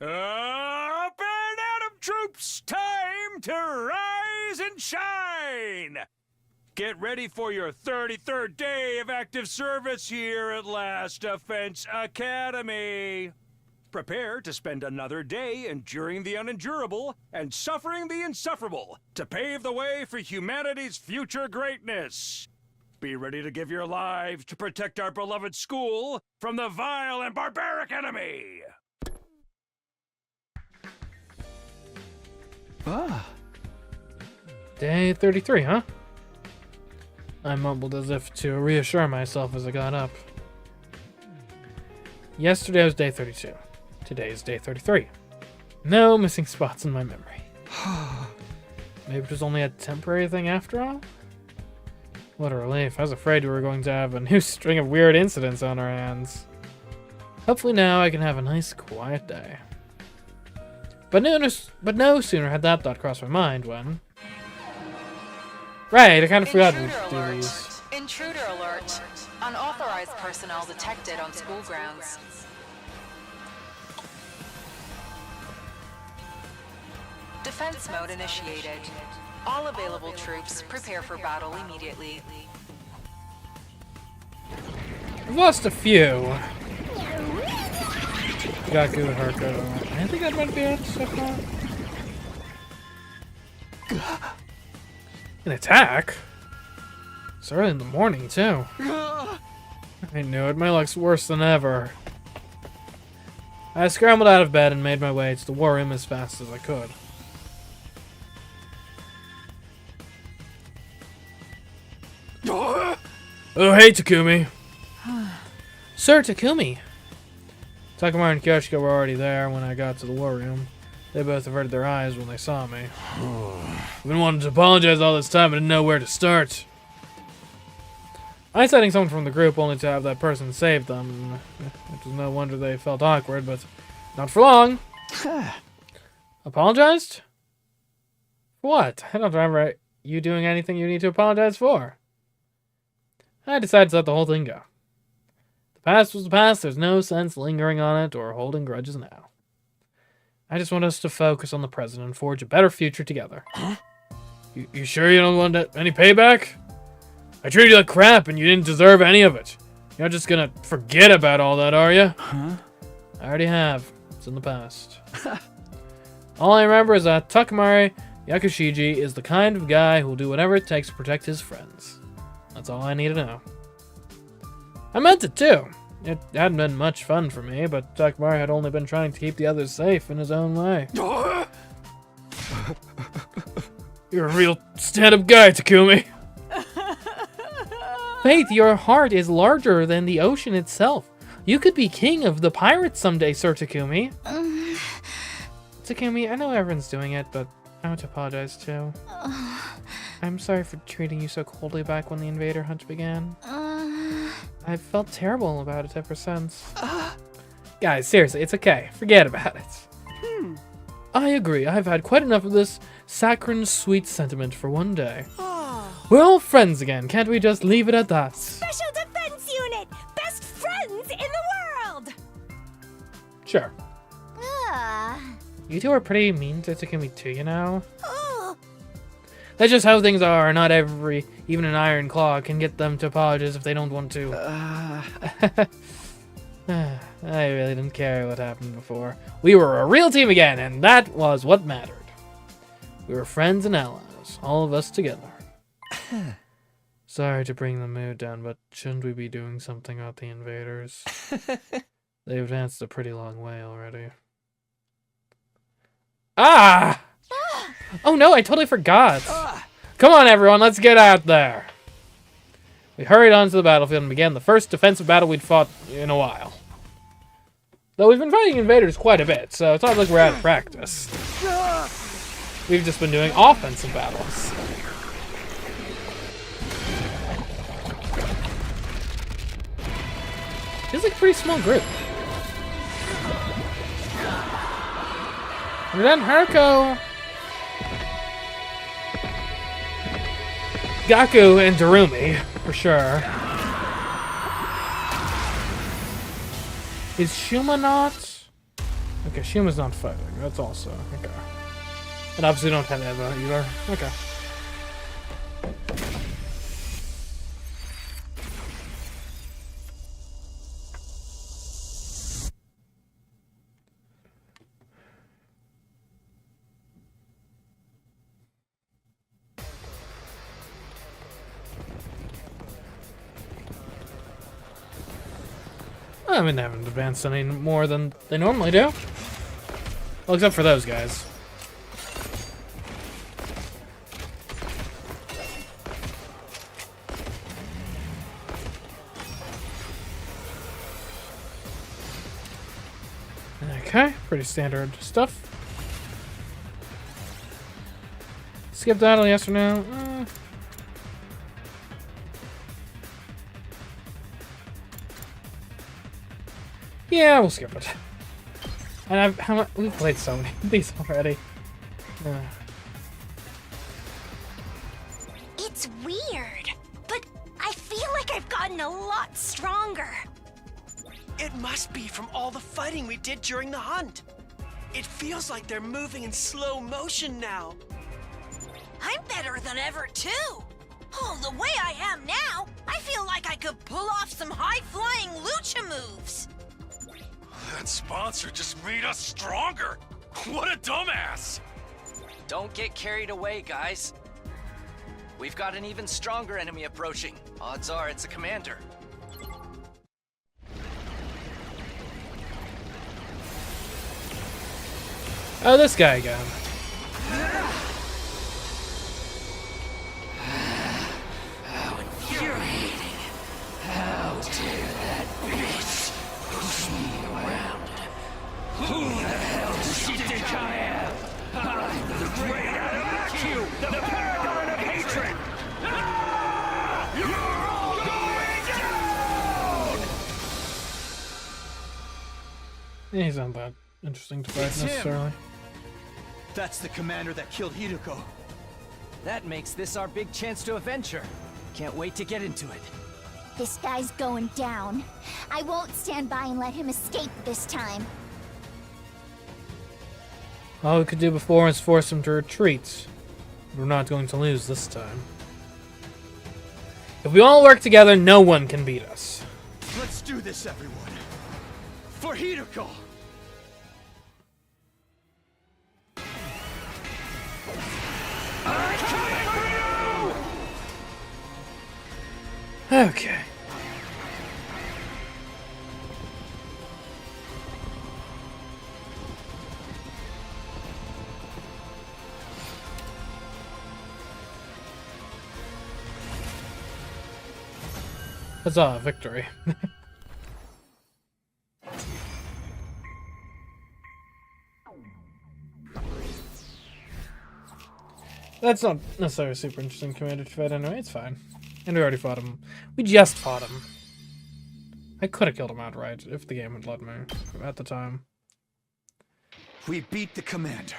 Up and Adam troops, time to rise and shine! Get ready for your 33rd day of active service here at Last Defense Academy. Prepare to spend another day enduring the unendurable and suffering the insufferable to pave the way for humanity's future greatness. Be ready to give your lives to protect our beloved school from the vile and barbaric enemy. Day 33, huh? I mumbled as if to reassure myself as I got up. Yesterday was day 32. Today is day 33. No missing spots in my memory. Maybe it was only a temporary thing after all? What a relief. I was afraid we were going to have a new string of weird incidents on our hands. Hopefully now I can have a nice quiet day. But no sooner had that thought crossed my mind when... Right, I kind of forgot we do these. Intruder alert. Unauthorized personnel detected on school grounds. Defense mode initiated. All available troops prepare for battle immediately. I've lost a few. Got good Herko. I think that might be it so far. An attack? It's early in the morning, too. I knew it. My luck's worse than ever. I scrambled out of bed and made my way to the war room as fast as I could. Oh, hey, Takumi. Sir Takumi. Takamaro and Kyoshiko were already there when I got to the war room. They both averted their eyes when they saw me. I've been wanting to apologize all this time, but didn't know where to start. I citing someone from the group only to have that person save them. It was no wonder they felt awkward, but not for long. Apologized? For what? I don't remember you doing anything you need to apologize for. I decided to let the whole thing go. The past was the past. There's no sense lingering on it or holding grudges now. I just want us to focus on the present and forge a better future together. Huh? You sure you don't want any payback? I treated you like crap and you didn't deserve any of it. You're not just gonna forget about all that, are you? Huh? I already have. It's in the past. All I remember is that Takamari Yakushiji is the kind of guy who'll do whatever it takes to protect his friends. That's all I need to know. I meant it too. It hadn't been much fun for me, but Takamari had only been trying to keep the others safe in his own way. You're a real stand-up guy, Takumi. Faith, your heart is larger than the ocean itself. You could be king of the pirates someday, Sir Takumi. Takumi, I know everyone's doing it, but I want to apologize too. I'm sorry for treating you so coldly back when the invader hunt began. I've felt terrible about it ever since. Guys, seriously, it's okay. Forget about it. I agree. I've had quite enough of this saccharine sweet sentiment for one day. We're all friends again. Can't we just leave it at that? Special Defense Unit! Best friends in the world! Sure. You two are pretty mean to Takumi too, you know? That's just how things are. Not even an Iron Claw can get them to apologize if they don't want to. I really didn't care what happened before. We were a real team again, and that was what mattered. We were friends and allies, all of us together. Sorry to bring the mood down, but shouldn't we be doing something about the invaders? They've advanced a pretty long way already. Ah! Oh no, I totally forgot. Come on, everyone, let's get out there. We hurried onto the battlefield and began the first defensive battle we'd fought in a while. Though we've been fighting invaders quite a bit, so it's not like we're out of practice. We've just been doing offensive battles. Feels like a pretty small group. And then Haruko, Gaku, and Darumi, for sure. Is Shuma not? Okay, Shuma's not fighting. That's also okay. And obviously don't have Eva either. Okay. I mean, they haven't advanced any more than they normally do. Well, except for those guys. Okay, pretty standard stuff. Skip battle, yes or no? Yeah, we'll skip it. And we've played so many of these already. It's weird, but I feel like I've gotten a lot stronger. It must be from all the fighting we did during the hunt. It feels like they're moving in slow motion now. I'm better than ever, too. Oh, the way I am now, I feel like I could pull off some high-flying lucha moves. That sponsor just made us stronger. What a dumbass. Don't get carried away, guys. We've got an even stronger enemy approaching. Odds are it's a commander. Oh, this guy again. How infuriating. How dare that bitch push me around. Who the hell does she think I am? I'm the great Q, the paragon of hatred. You're all going down! He's not that interesting to fight necessarily. That's the commander that killed Hideko. That makes this our big chance to avenge her. Can't wait to get into it. This guy's going down. I won't stand by and let him escape this time. All we could do before is force him to retreat. We're not going to lose this time. If we all work together, no one can beat us. Let's do this, everyone. For Hideko! Okay. Huzzah, victory. That's not necessarily a super interesting commander to fight anyway, it's fine. And we already fought him. We just fought him. I could have killed him outright if the game would let me at the time. We beat the commander.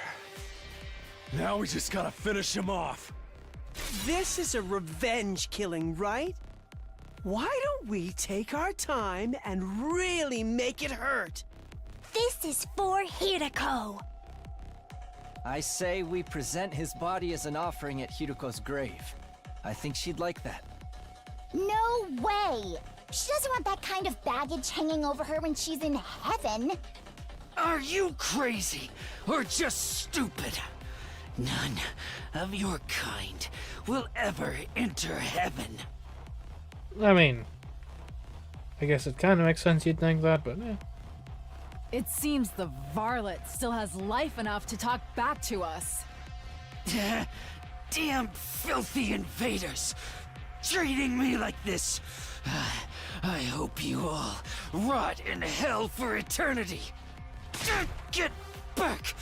Now we just gotta finish him off. This is a revenge killing, right? Why don't we take our time and really make it hurt? This is for Hideko. I say we present his body as an offering at Hideko's grave. I think she'd like that. No way! She doesn't want that kind of baggage hanging over her when she's in heaven. Are you crazy or just stupid? None of your kind will ever enter heaven. I mean, I guess it kind of makes sense you'd think that, but yeah. It seems the varlet still has life enough to talk back to us. Damn filthy invaders! Treating me like this! I hope you all rot in hell for eternity! Get back!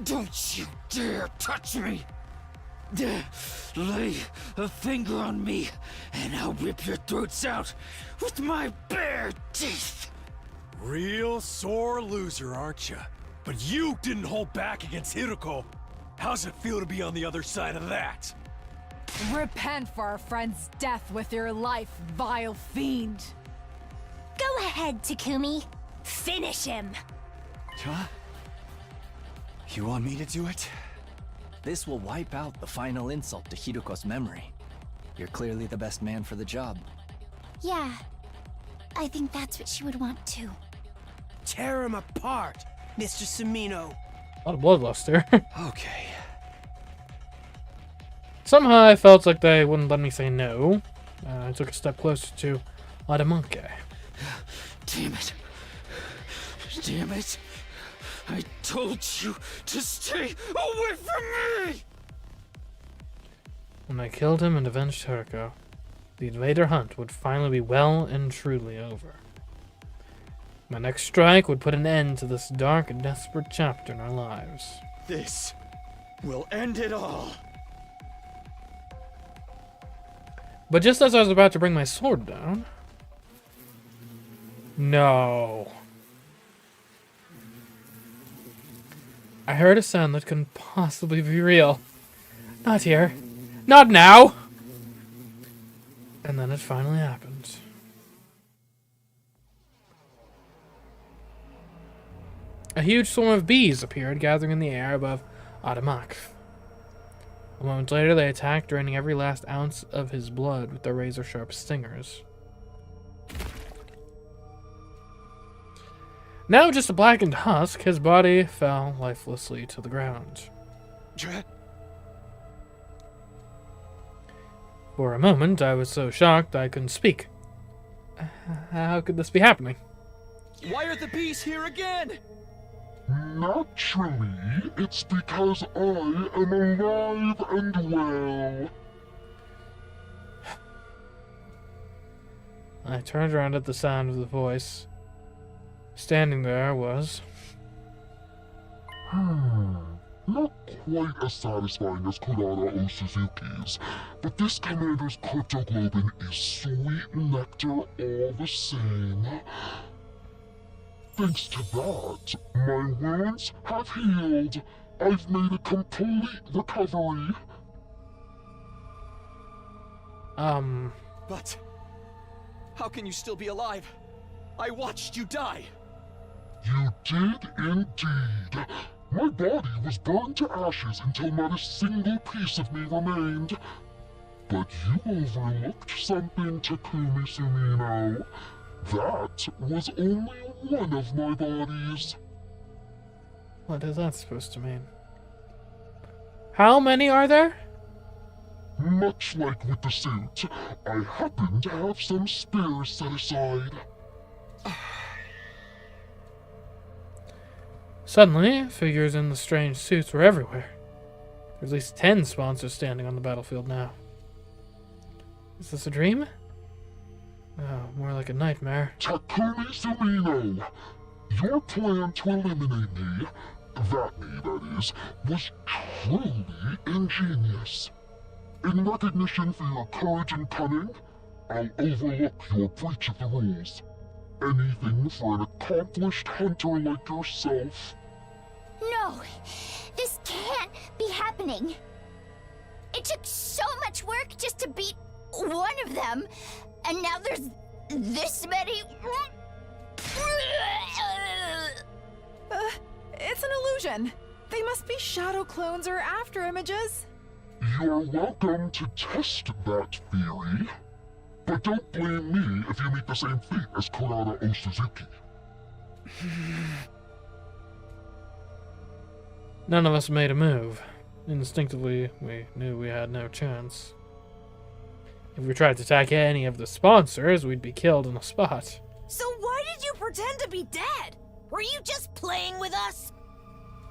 Don't you dare touch me! Lay a finger on me, and I'll rip your throats out with my bare teeth! Real sore loser, aren't you? But you didn't hold back against Hideko. How's it feel to be on the other side of that? Repent for our friend's death with your life, vile fiend. Go ahead, Takumi. Finish him. Huh? You want me to do it? This will wipe out the final insult to Hideko's memory. You're clearly the best man for the job. Yeah, I think that's what she would want too. Tear him apart, Mr. Samino. A lot of bloodluster. Okay. Somehow I felt like they wouldn't let me say no. I took a step closer to Adamanke. Damn it. Damn it. I told you to stay away from me! When I killed him and avenged Hideko, the invader hunt would finally be well and truly over. My next strike would put an end to this dark and desperate chapter in our lives. This will end it all. But just as I was about to bring my sword down... No. I heard a sound that couldn't possibly be real. Not here. Not now! And then it finally happened. A huge swarm of bees appeared, gathering in the air above Adamak. A moment later, they attacked, draining every last ounce of his blood with their razor-sharp stingers. Now just a blackened husk, his body fell lifelessly to the ground. For a moment, I was so shocked I couldn't speak. How could this be happening? Why are the bees here again? Naturally, it's because I am alive and well. I turned around at the sound of the voice. Standing there was... Not quite as satisfying as Kurara O Suzuki's, but this commander's cryptoglobin is sweet nectar all the same. Thanks to that, my wounds have healed. I've made a complete recovery. But how can you still be alive? I watched you die. You did indeed. My body was burned to ashes until not a single piece of me remained. But you overlooked something, Takumi Sumino. That was only one of my bodies. What is that supposed to mean? How many are there? Much like with the suit, I happen to have some spares set aside. Suddenly, figures in the strange suits were everywhere. There's at least 10 sponsors standing on the battlefield now. Is this a dream? Oh, more like a nightmare. Takumi Sumino, your plan to eliminate me, that is, was truly ingenious. In recognition for your courage and cunning, I'll overlook your breach of the rules. Anything for an accomplished hunter like yourself. No, this can't be happening. It took so much work just to beat one of them, and now there's this many. It's an illusion. They must be shadow clones or after images. You're welcome to test that theory. But don't blame me if you meet the same fate as Kurara O Suzuki. None of us made a move. Instinctively, we knew we had no chance. If we tried to attack any of the sponsors, we'd be killed on the spot. So why did you pretend to be dead? Were you just playing with us?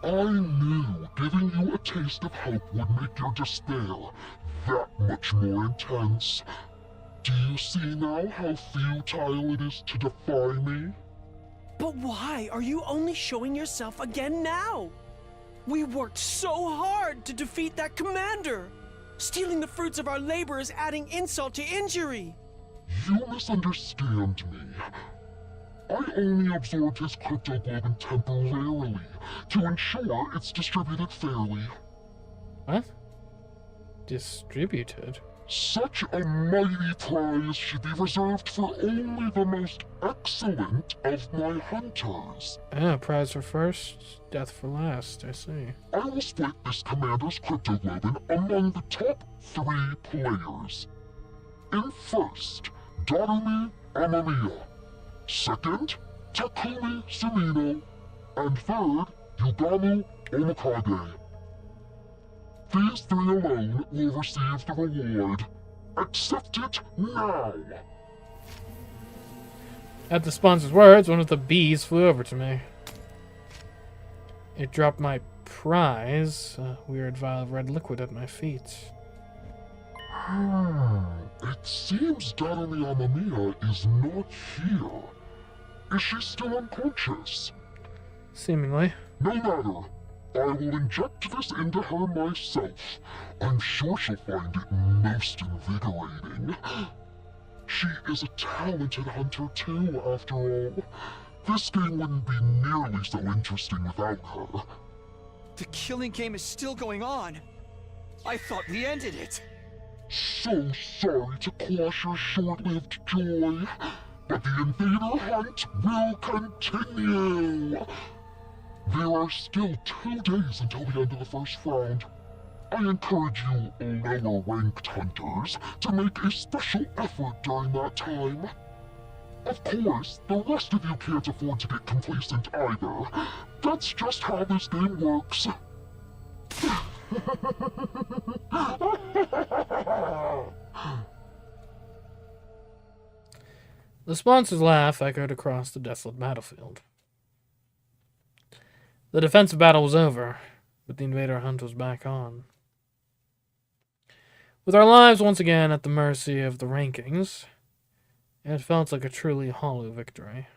I knew giving you a taste of hope would make your despair that much more intense. Do you see now how futile it is to defy me? But why are you only showing yourself again now? We worked so hard to defeat that commander. Stealing the fruits of our labor is adding insult to injury. You misunderstand me. I only absorbed his cryptoglobin temporarily to ensure it's distributed fairly. What? Distributed? Such a mighty prize should be reserved for only the most excellent of my hunters. Ah, prize for first, death for last, I see. I will split this commander's cryptoglobin among the top 3 players. In first, Darumi Amamiya. Second, Takumi Sumino. And third, Yugamu Omikage. These 3 alone will receive the reward. Accept it now! At the sponsor's words, one of the bees flew over to me. It dropped my prize, a weird vial of red liquid at my feet. It seems Darumi Amamiya is not here. Is she still unconscious? Seemingly. No matter. I will inject this into her myself. I'm sure she'll find it most invigorating. She is a talented hunter too, after all. This game wouldn't be nearly so interesting without her. The killing game is still going on. I thought we ended it. So sorry to quash your short-lived joy, but the invader hunt will continue. There are still 2 days until the end of the first round. I encourage you lower-ranked hunters to make a special effort during that time. Of course, the rest of you can't afford to get complacent either. That's just how this game works. The sponsor's laugh echoed across the desolate battlefield. The defensive battle was over, but the invader hunt was back on. With our lives once again at the mercy of the rankings, it felt like a truly hollow victory.